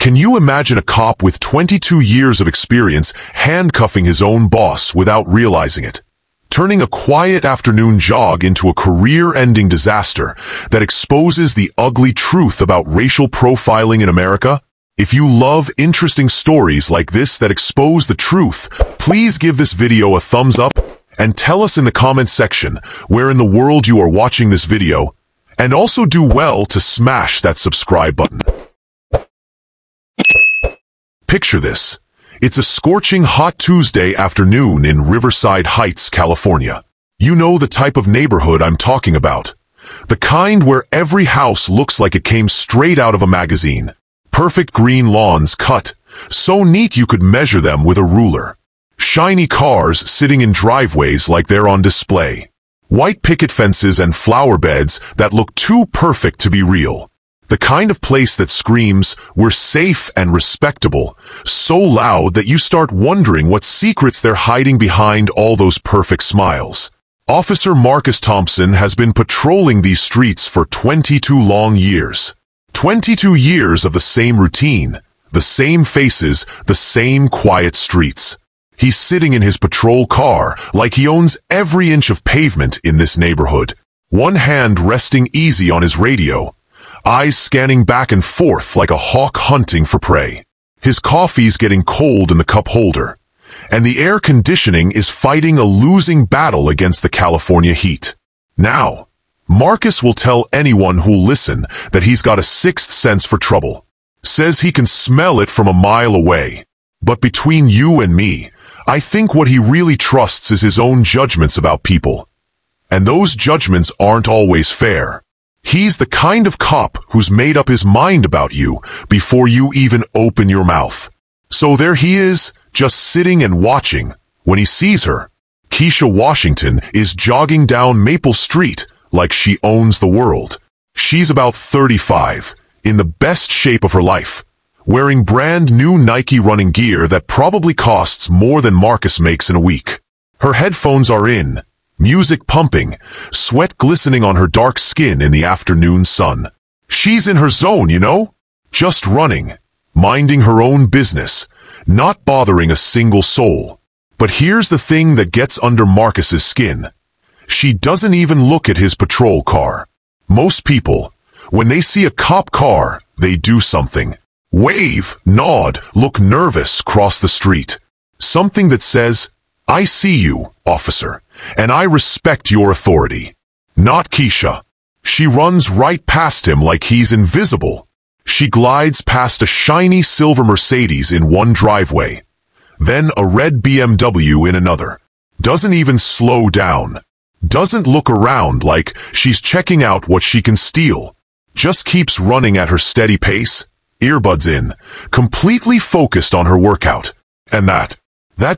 Can you imagine a cop with 22 years of experience handcuffing his own boss without realizing it? Turning a quiet afternoon jog into a career-ending disaster that exposes the ugly truth about racial profiling in America? If you love interesting stories like this that expose the truth, please give this video a thumbs up and tell us in the comments section where in the world you are watching this video, and also do well to smash that subscribe button. Picture this. It's a scorching hot Tuesday afternoon in Riverside Heights, California. You know the type of neighborhood I'm talking about. The kind where every house looks like it came straight out of a magazine. Perfect green lawns cut, so neat you could measure them with a ruler. Shiny cars sitting in driveways like they're on display. White picket fences and flower beds that look too perfect to be real. The kind of place that screams, "We're safe and respectable," so loud that you start wondering what secrets they're hiding behind all those perfect smiles. Officer Marcus Thompson has been patrolling these streets for 22 long years. 22 years of the same routine, the same faces, the same quiet streets. He's sitting in his patrol car like he owns every inch of pavement in this neighborhood. One hand resting easy on his radio, eyes scanning back and forth like a hawk hunting for prey. His coffee's getting cold in the cup holder, and the air conditioning is fighting a losing battle against the California heat. Now, Marcus will tell anyone who'll listen that he's got a sixth sense for trouble. Says he can smell it from a mile away. But between you and me, I think what he really trusts is his own judgments about people. And those judgments aren't always fair. He's the kind of cop who's made up his mind about you before you even open your mouth. So there he is, just sitting and watching, when he sees her. Keisha Washington is jogging down Maple Street like she owns the world. She's about 35, in the best shape of her life, wearing brand new Nike running gear that probably costs more than Marcus makes in a week. Her headphones are in, music pumping, sweat glistening on her dark skin in the afternoon sun. She's in her zone, you know? Just running, minding her own business, not bothering a single soul. But here's the thing that gets under Marcus's skin. She doesn't even look at his patrol car. Most people, when they see a cop car, they do something. Wave, nod, look nervous, cross the street. Something that says, "I see you, officer, and I respect your authority." Not Keisha. She runs right past him like he's invisible. She glides past a shiny silver Mercedes in one driveway, then a red BMW in another. Doesn't even slow down. Doesn't look around like she's checking out what she can steal. Just keeps running at her steady pace, earbuds in, completely focused on her workout. And that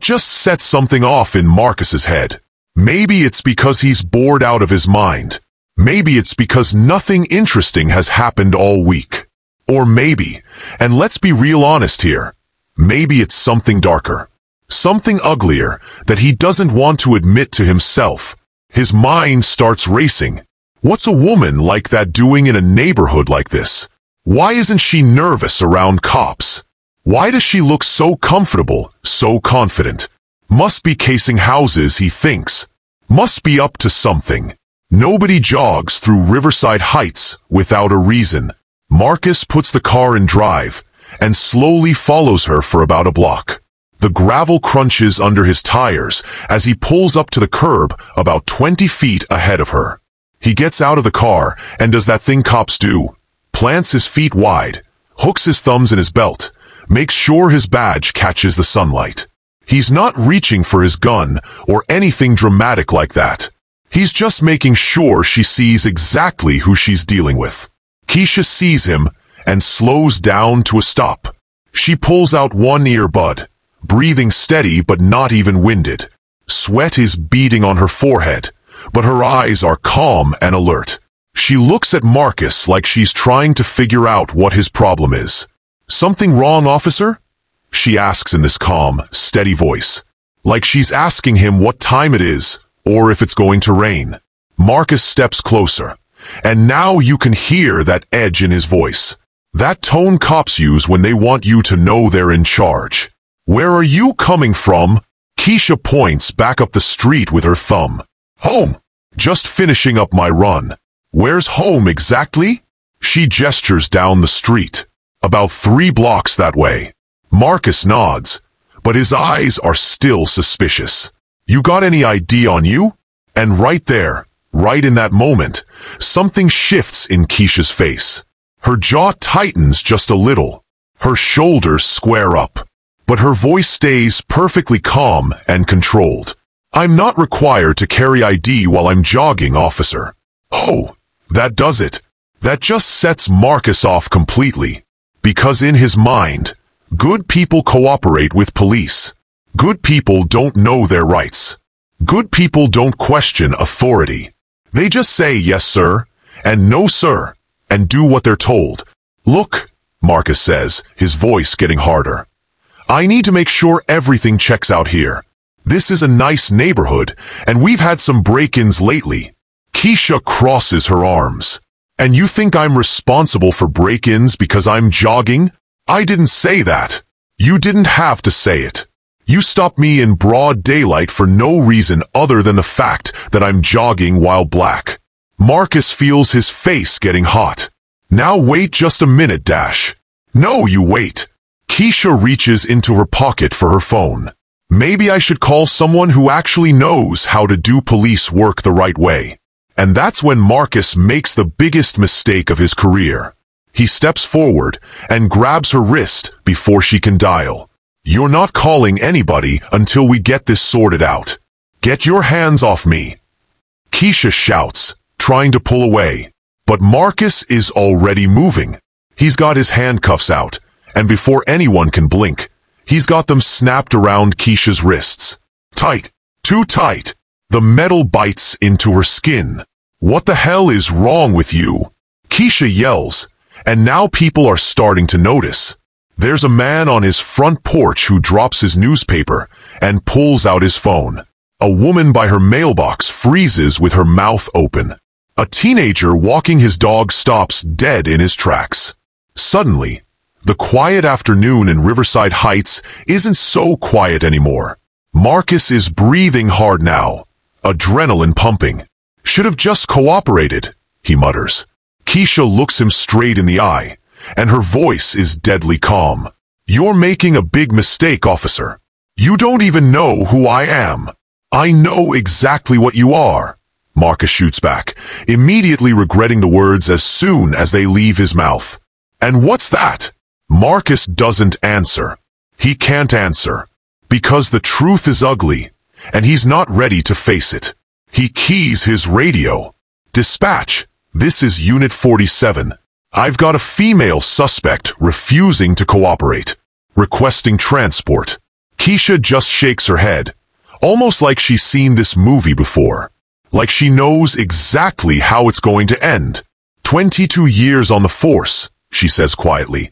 just sets something off in Marcus's head. Maybe it's because he's bored out of his mind. Maybe it's because nothing interesting has happened all week. Or maybe, and let's be real honest here, maybe it's something darker. Something uglier that he doesn't want to admit to himself. His mind starts racing. What's a woman like that doing in a neighborhood like this? Why isn't she nervous around cops? Why does she look so comfortable, so confident? Must be casing houses, he thinks. Must be up to something. Nobody jogs through Riverside Heights without a reason. Marcus puts the car in drive and slowly follows her for about a block. The gravel crunches under his tires as he pulls up to the curb about 20 feet ahead of her. He gets out of the car and does that thing cops do. Plants his feet wide, hooks his thumbs in his belt, makes sure his badge catches the sunlight. He's not reaching for his gun or anything dramatic like that. He's just making sure she sees exactly who she's dealing with. Keisha sees him and slows down to a stop. She pulls out one earbud, breathing steady but not even winded. Sweat is beading on her forehead, but her eyes are calm and alert. She looks at Marcus like she's trying to figure out what his problem is. "Something wrong, officer?" she asks in this calm, steady voice, like she's asking him what time it is or if it's going to rain. Marcus steps closer, and now you can hear that edge in his voice. That tone cops use when they want you to know they're in charge. Where are you coming from? Keisha points back up the street with her thumb. Home. Just finishing up my run. Where's home exactly? She gestures down the street. About 3 blocks that way. Marcus nods, but his eyes are still suspicious. You got any ID on you? And right there, right in that moment, something shifts in Keisha's face. Her jaw tightens just a little. Her shoulders square up. But her voice stays perfectly calm and controlled. I'm not required to carry ID while I'm jogging, officer. Oh, that does it. That just sets Marcus off completely. Because in his mind, good people cooperate with police. Good people don't know their rights. Good people don't question authority. They just say yes, sir, and no, sir, and do what they're told. Look, Marcus says, his voice getting harder. I need to make sure everything checks out here. This is a nice neighborhood, and we've had some break-ins lately. Keisha crosses her arms. And you think I'm responsible for break-ins because I'm jogging? I didn't say that. You didn't have to say it. You stopped me in broad daylight for no reason other than the fact that I'm jogging while black. Marcus feels his face getting hot. Now wait just a minute, Dash. No, you wait. Keisha reaches into her pocket for her phone. Maybe I should call someone who actually knows how to do police work the right way. And that's when Marcus makes the biggest mistake of his career. He steps forward and grabs her wrist before she can dial. You're not calling anybody until we get this sorted out. Get your hands off me. Keisha shouts, trying to pull away. But Marcus is already moving. He's got his handcuffs out, and before anyone can blink, he's got them snapped around Keisha's wrists. Tight. Too tight. The metal bites into her skin. What the hell is wrong with you? Keisha yells, and now people are starting to notice. There's a man on his front porch who drops his newspaper and pulls out his phone. A woman by her mailbox freezes with her mouth open. A teenager walking his dog stops dead in his tracks. Suddenly, the quiet afternoon in Riverside Heights isn't so quiet anymore. Marcus is breathing hard now, adrenaline pumping. Should have just cooperated, he mutters. Keisha looks him straight in the eye, and her voice is deadly calm. You're making a big mistake, officer. You don't even know who I am. I know exactly what you are. Marcus shoots back, immediately regretting the words as soon as they leave his mouth. And what's that? Marcus doesn't answer. He can't answer. Because the truth is ugly, and he's not ready to face it. He keys his radio. Dispatch, this is Unit 47. I've got a female suspect refusing to cooperate, requesting transport. Keisha just shakes her head, almost like she's seen this movie before. Like she knows exactly how it's going to end. 22 years on the force, she says quietly.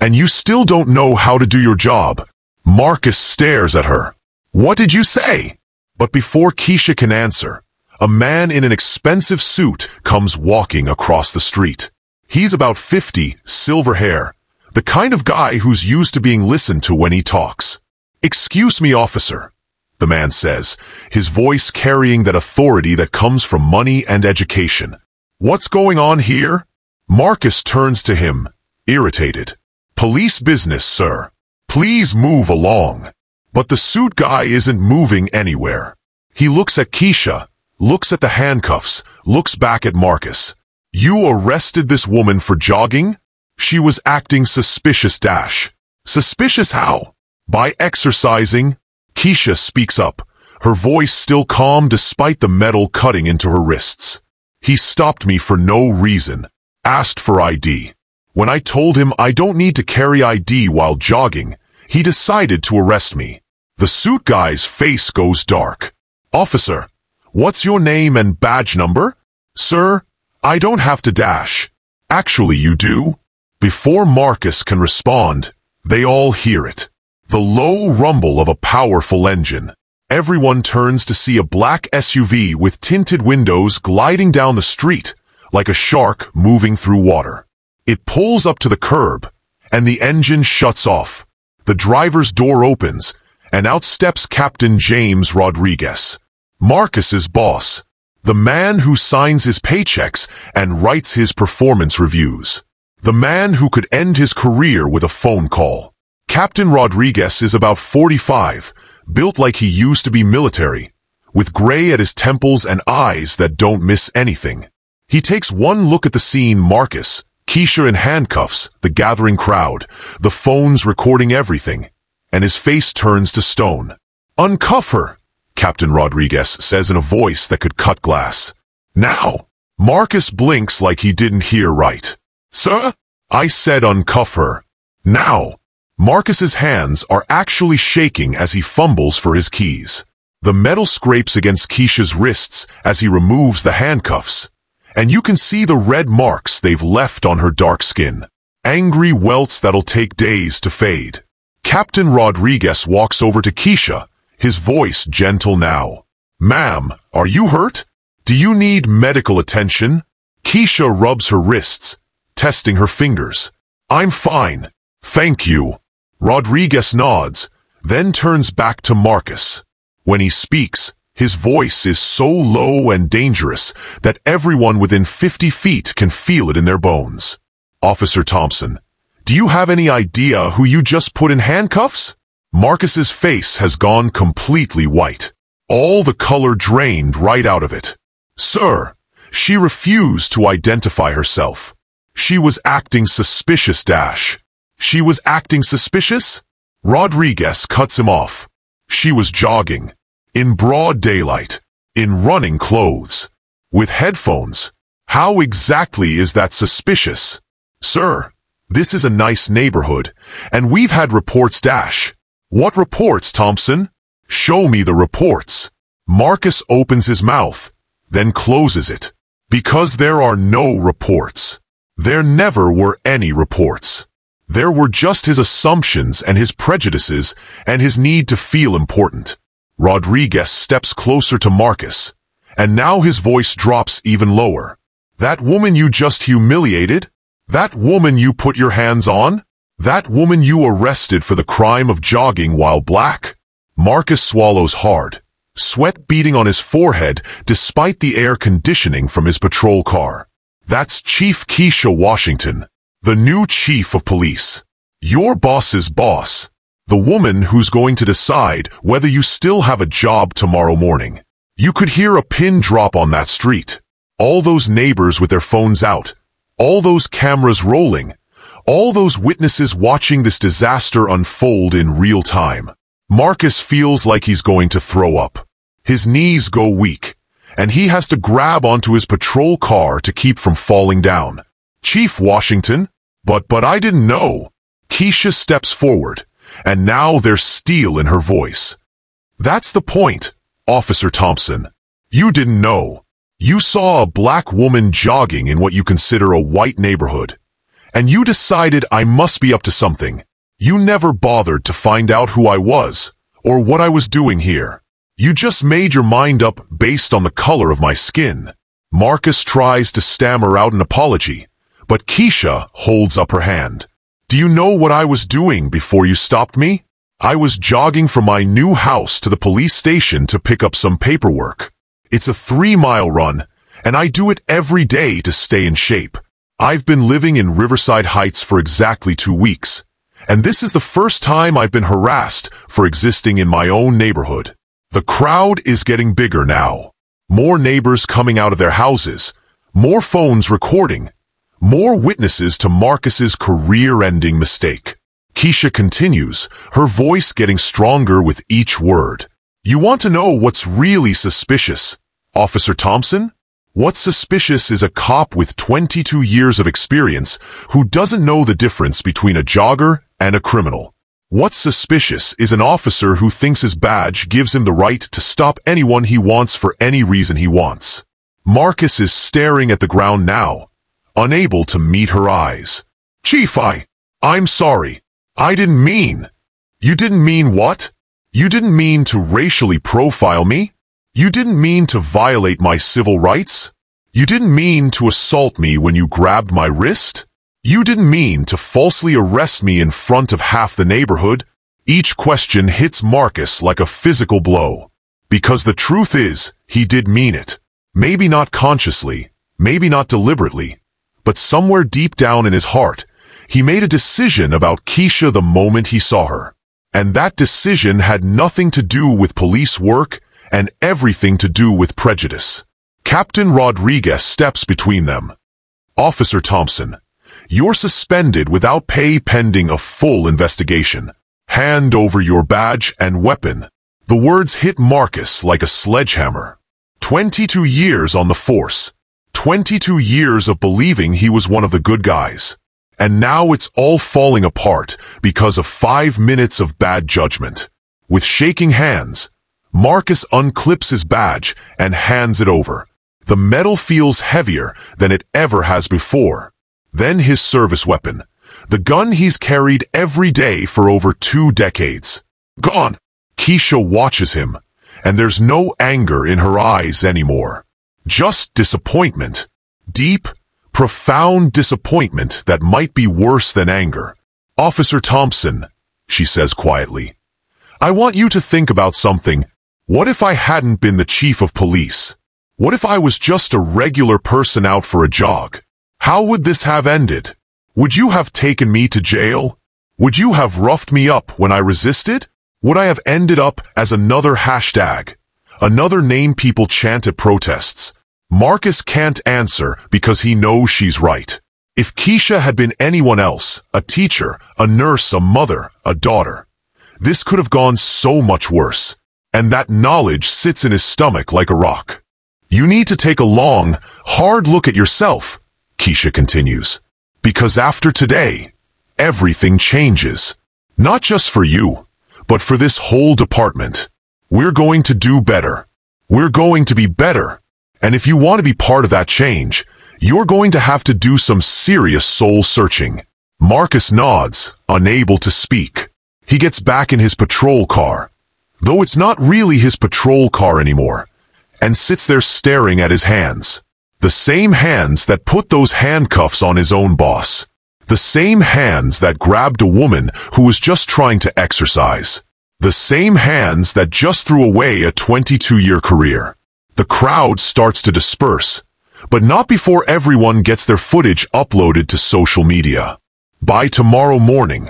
And you still don't know how to do your job. Marcus stares at her. What did you say? But before Keisha can answer, a man in an expensive suit comes walking across the street. He's about 50, silver hair, the kind of guy who's used to being listened to when he talks. Excuse me, officer, the man says, his voice carrying that authority that comes from money and education. What's going on here? Marcus turns to him, irritated. Police business, sir. Please move along. But the suit guy isn't moving anywhere. He looks at Keisha, looks at the handcuffs, looks back at Marcus. You arrested this woman for jogging? She was acting suspicious, Dash. Suspicious how? By exercising? Keisha speaks up, her voice still calm despite the metal cutting into her wrists. He stopped me for no reason. Asked for ID. When I told him I don't need to carry ID while jogging, he decided to arrest me. The suit guy's face goes dark. Officer, what's your name and badge number? Sir, I don't have to dash. Actually, you do. Before Marcus can respond, they all hear it. The low rumble of a powerful engine. Everyone turns to see a black SUV with tinted windows gliding down the street, like a shark moving through water. It pulls up to the curb, and the engine shuts off. The driver's door opens, and out steps Captain James Rodriguez, Marcus's boss, the man who signs his paychecks and writes his performance reviews, the man who could end his career with a phone call. Captain Rodriguez is about 45, built like he used to be military, with gray at his temples and eyes that don't miss anything. He takes one look at the scene: Marcus, Keisha in handcuffs, the gathering crowd, the phones recording everything, and his face turns to stone. "Uncuff her," Captain Rodriguez says in a voice that could cut glass. "Now." Marcus blinks like he didn't hear right. "Sir? I said uncuff her. Now." Marcus's hands are actually shaking as he fumbles for his keys. The metal scrapes against Keisha's wrists as he removes the handcuffs, and you can see the red marks they've left on her dark skin. Angry welts that'll take days to fade. Captain Rodriguez walks over to Keisha, his voice gentle now. "Ma'am, are you hurt? Do you need medical attention?" Keisha rubs her wrists, testing her fingers. "I'm fine, thank you." Rodriguez nods, then turns back to Marcus. When he speaks, his voice is so low and dangerous that everyone within 50 feet can feel it in their bones. "Officer Thompson, do you have any idea who you just put in handcuffs?" Marcus's face has gone completely white. All the color drained right out of it. "Sir," she refused to identify herself. She was acting suspicious. She was acting suspicious? Rodriguez cuts him off. She was jogging. In broad daylight. In running clothes. With headphones. How exactly is that suspicious? "Sir, this is a nice neighborhood, and we've had reports. "What reports, Thompson?" "Show me the reports." Marcus opens his mouth, then closes it. "Because there are no reports. There never were any reports. There were just his assumptions and his prejudices and his need to feel important." Rodriguez steps closer to Marcus, and now his voice drops even lower. "That woman you just humiliated? That woman you put your hands on? That woman you arrested for the crime of jogging while black?" Marcus swallows hard, sweat beating on his forehead despite the air conditioning from his patrol car. "That's Chief Keisha Washington, the new chief of police. Your boss's boss. The woman who's going to decide whether you still have a job tomorrow morning." You could hear a pin drop on that street. All those neighbors with their phones out. All those cameras rolling. All those witnesses watching this disaster unfold in real time. Marcus feels like he's going to throw up. His knees go weak, and he has to grab onto his patrol car to keep from falling down. "Chief Washington? But I didn't know." Keisha steps forward, and now there's steel in her voice. "That's the point, Officer Thompson. You didn't know. You saw a black woman jogging in what you consider a white neighborhood, and you decided I must be up to something. You never bothered to find out who I was, or what I was doing here. You just made your mind up based on the color of my skin." Marcus tries to stammer out an apology, but Keisha holds up her hand. "Do you know what I was doing before you stopped me? I was jogging from my new house to the police station to pick up some paperwork. It's a 3-mile run, and I do it every day to stay in shape. I've been living in Riverside Heights for exactly 2 weeks, and this is the first time I've been harassed for existing in my own neighborhood." The crowd is getting bigger now. More neighbors coming out of their houses, more phones recording, more witnesses to Marcus's career-ending mistake. Keisha continues, her voice getting stronger with each word. "You want to know what's really suspicious, Officer Thompson? What's suspicious is a cop with 22 years of experience who doesn't know the difference between a jogger and a criminal. What's suspicious is an officer who thinks his badge gives him the right to stop anyone he wants for any reason he wants." Marcus is staring at the ground now, unable to meet her eyes. "Chief, I'm sorry. I didn't mean." "You didn't mean what? You didn't mean to racially profile me? You didn't mean to violate my civil rights? You didn't mean to assault me when you grabbed my wrist? You didn't mean to falsely arrest me in front of half the neighborhood. Each question hits Marcus like a physical blow. Because the truth is, he did mean it. Maybe not consciously, maybe not deliberately, but somewhere deep down in his heart, he made a decision about Keisha the moment he saw her. And that decision had nothing to do with police work and everything to do with prejudice. Captain Rodriguez steps between them. Officer Thompson, you're suspended without pay pending a full investigation. Hand over your badge and weapon. The words hit Marcus like a sledgehammer. 22 years on the force. 22 years of believing he was one of the good guys. And now it's all falling apart because of 5 minutes of bad judgment. With shaking hands, Marcus unclips his badge and hands it over. The metal feels heavier than it ever has before. Then his service weapon, the gun he's carried every day for over 2 decades. Gone. Keisha watches him, and there's no anger in her eyes anymore. Just disappointment. Deep, profound disappointment that might be worse than anger. Officer Thompson, she says quietly, I want you to think about something. What if I hadn't been the chief of police? What if I was just a regular person out for a jog? How would this have ended? Would you have taken me to jail? Would you have roughed me up when I resisted? Would I have ended up as another hashtag? Another name people chant at protests? Marcus can't answer because he knows she's right. If Keisha had been anyone else, a teacher, a nurse, a mother, a daughter, this could have gone so much worse. And that knowledge sits in his stomach like a rock. You need to take a long, hard look at yourself, Keisha continues. Because after today, everything changes. Not just for you, but for this whole department. We're going to do better. We're going to be better. And if you want to be part of that change, you're going to have to do some serious soul searching. Marcus nods, unable to speak. He gets back in his patrol car, though it's not really his patrol car anymore, and sits there staring at his hands. The same hands that put those handcuffs on his own boss. The same hands that grabbed a woman who was just trying to exercise. The same hands that just threw away a 22-year career. The crowd starts to disperse, but not before everyone gets their footage uploaded to social media. By tomorrow morning,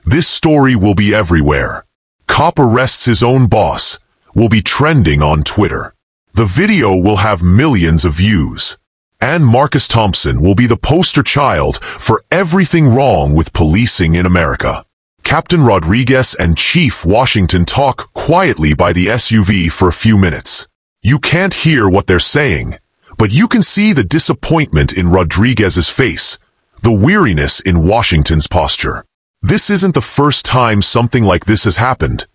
this story will be everywhere. Cop arrests his own boss will be trending on Twitter. The video will have millions of views. And Marcus Thompson will be the poster child for everything wrong with policing in America. Captain Rodriguez and Chief Washington talk quietly by the SUV for a few minutes. You can't hear what they're saying, but you can see the disappointment in Rodriguez's face, the weariness in Washington's posture. This isn't the first time something like this has happened,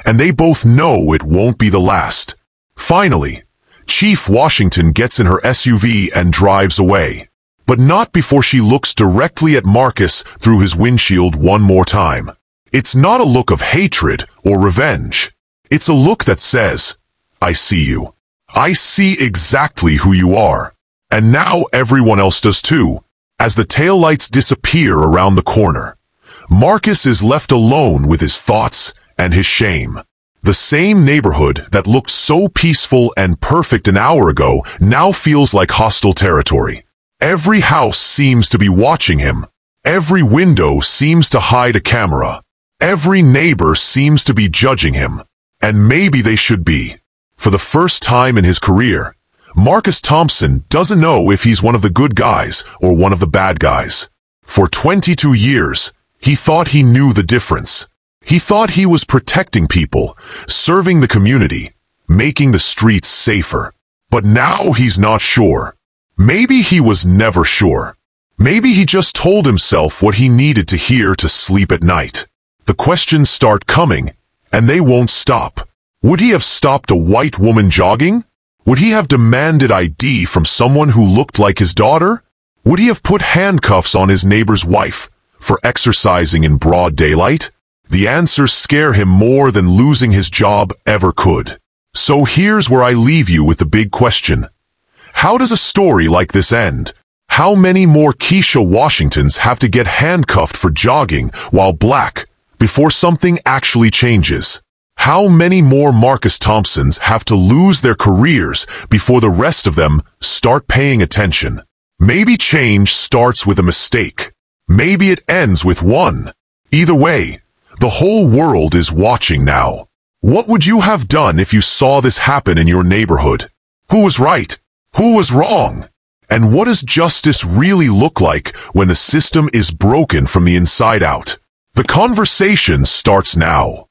and they both know it won't be the last. Finally, Chief Washington gets in her SUV and drives away, but not before she looks directly at Marcus through his windshield one more time. It's not a look of hatred or revenge. It's a look that says, I see you. I see exactly who you are. And now everyone else does too. As the taillights disappear around the corner, Marcus is left alone with his thoughts and his shame. The same neighborhood that looked so peaceful and perfect an hour ago now feels like hostile territory. Every house seems to be watching him. Every window seems to hide a camera. Every neighbor seems to be judging him. And maybe they should be. For the first time in his career, Marcus Thompson doesn't know if he's one of the good guys or one of the bad guys. For 22 years, he thought he knew the difference. He thought he was protecting people, serving the community, making the streets safer. But now he's not sure. Maybe he was never sure. Maybe he just told himself what he needed to hear to sleep at night. The questions start coming, and they won't stop. Would he have stopped a white woman jogging? Would he have demanded ID from someone who looked like his daughter? Would he have put handcuffs on his neighbor's wife for exercising in broad daylight? The answers scare him more than losing his job ever could. So here's where I leave you with the big question. How does a story like this end? How many more Keisha Washingtons have to get handcuffed for jogging while black before something actually changes? How many more Marcus Thompsons have to lose their careers before the rest of them start paying attention? Maybe change starts with a mistake. Maybe it ends with one. Either way, the whole world is watching now. What would you have done if you saw this happen in your neighborhood? Who was right? Who was wrong? And what does justice really look like when the system is broken from the inside out? The conversation starts now.